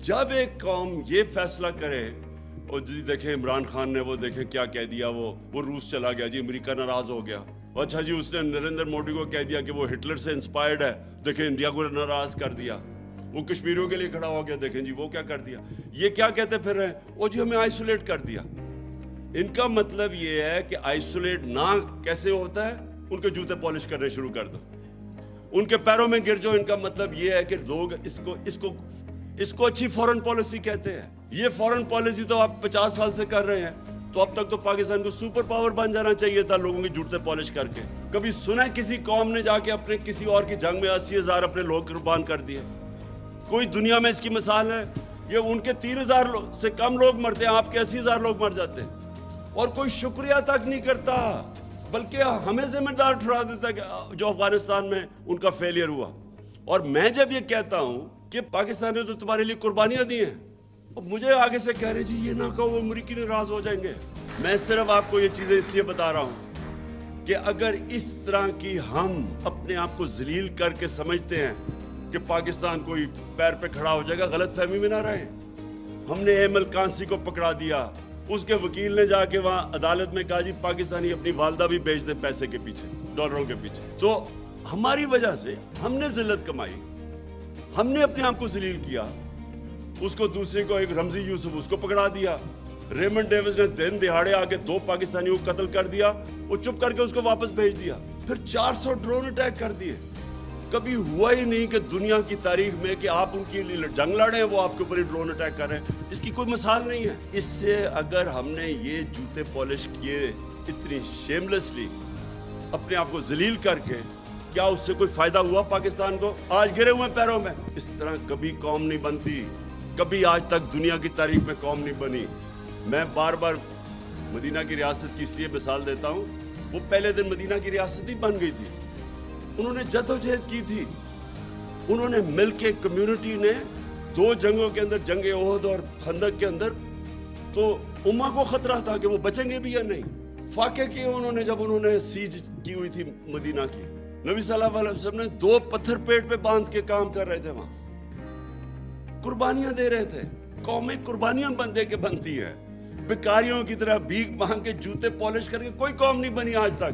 جب ایک قوم یہ فیصلہ کرے اور جی دیکھیں عمران خان نے وہ دیکھیں کیا کہہ دیا، وہ روس چلا گیا جی، امریکہ ناراض ہو گیا، اچھا جی اس نے نریندر مودی کو کہہ دیا کہ وہ ہٹلر سے انسپائرڈ ہے، دیکھیں انڈیا کو ناراض کر دیا، وہ کشمیریوں کے لیے کھڑا ہو گیا، دیکھیں جی وہ کیا کر دیا، یہ کیا کہتے پھر رہے ہیں، وہ جی ہمیں آئسولیٹ کر دیا۔ ان کا مطلب یہ ہے کہ آئسولیٹ نہ کیسے ہوتا ہے، ان کے جوتے پالش کرنے شروع کر دو، ان کے پیروں میں گر جاؤ۔ ان کا مطلب یہ ہے کہ لوگ اس کو اچھی فورن پالیسی کہتے ہیں۔ یہ فورن پالیسی تو آپ 50 سال سے کر رہے ہیں، تو اب تک تو پاکستان کو سپر پاور بن جانا چاہیے تھا لوگوں کے جوتے پالش کر کے۔ کبھی سنا ہے کسی قوم نے جا کے اپنے کسی اور کی جنگ میں 80,000 اپنے لوگ قربان کر دیے؟ کوئی دنیا میں اس کی مثال ہے؟ یہ ان کے 3,000 سے کم لوگ مرتے ہیں، آپ کے 80,000 لوگ مر جاتے ہیں، اور کوئی شکریہ تک نہیں کرتا، بلکہ ہمیں ذمہ دار ٹھہرا دیتا ہے کہ جو افغانستان میں ان کا فیلئر ہوا۔ اور میں جب یہ کہتا ہوں کہ پاکستان نے تو تمہارے لیے قربانیاں دی ہیں، مجھے آگے سے کہہ رہے جی یہ نہ کہو وہ امریکی ناراض ہو جائیں گے۔ میں صرف آپ کو یہ چیزیں اس لیے بتا رہا ہوں کہ اگر اس طرح کی ہم اپنے آپ کو ذلیل کر کے سمجھتے ہیں کہ پاکستان کوئی پیر پہ کھڑا ہو جائے گا، غلط فہمی میں نہ رہے۔ ہم نے ایم القانسی کو پکڑا دیا، اس کے وکیل نے جا کے وہاں عدالت میں کہا جی پاکستانی اپنی والدہ بھی بیچ دیں پیسے کے پیچھے، ڈالروں کے پیچھے۔ تو ہماری وجہ سے ہم نے ذلت کمائی، ہم نے اپنے آپ کو ذلیل کیا۔ اس کو دوسرے کو ایک رمزی یوسف اس کو پکڑا دیا، ریمنڈ ڈیوس نے دن دہاڑے آ کے 2 پاکستانیوں کو قتل کر دیا، وہ چپ کر کے اس کو واپس بھیج دیا۔ پھر 400 ڈرون اٹیک کر دیے۔ کبھی ہوا ہی نہیں کہ دنیا کی تاریخ میں کہ آپ ان کی جنگ لڑے ہیں، وہ آپ کے اوپر ہی ڈرون اٹیک کر رہے ہیں۔ اس کی کوئی مثال نہیں ہے۔ اس سے اگر ہم نے یہ جوتے پالش کیے اتنی شیملیسلی اپنے آپ کو ذلیل کر کے، کیا اس سے کوئی فائدہ ہوا پاکستان کو؟ آج گرے ہوئے پیروں میں۔ اس طرح کبھی قوم نہیں بنتی، کبھی آج تک دنیا کی تاریخ میں قوم نہیں بنی۔ میں بار بار مدینہ کی ریاست کی اس لیے مثال دیتا ہوں، وہ پہلے دن مدینہ کی ریاست ہی بن گئی تھی، انہوں نے جدوجہد کی تھی، انہوں نے مل کے کمیونٹی نے 2 جنگوں کے اندر، جنگ احد اور خندق کے اندر، تو امہ کو خطرہ تھا کہ وہ بچیں گے بھی یا نہیں۔ فاقے کیے انہوں نے، جب انہوں نے سیج کی ہوئی تھی مدینہ کی، نبی صلی اللہ علیہ وسلم نے 2 پتھر پیٹ پہ باندھ کے کام کر رہے تھے، وہاں قربانیاں دے رہے تھے۔ قومیں قربانیاں دے کے بنتی ہے، بھکاریوں کی طرح بھیک مانگ کے جوتے پالش کر کے کوئی قوم نہیں بنی آج تک۔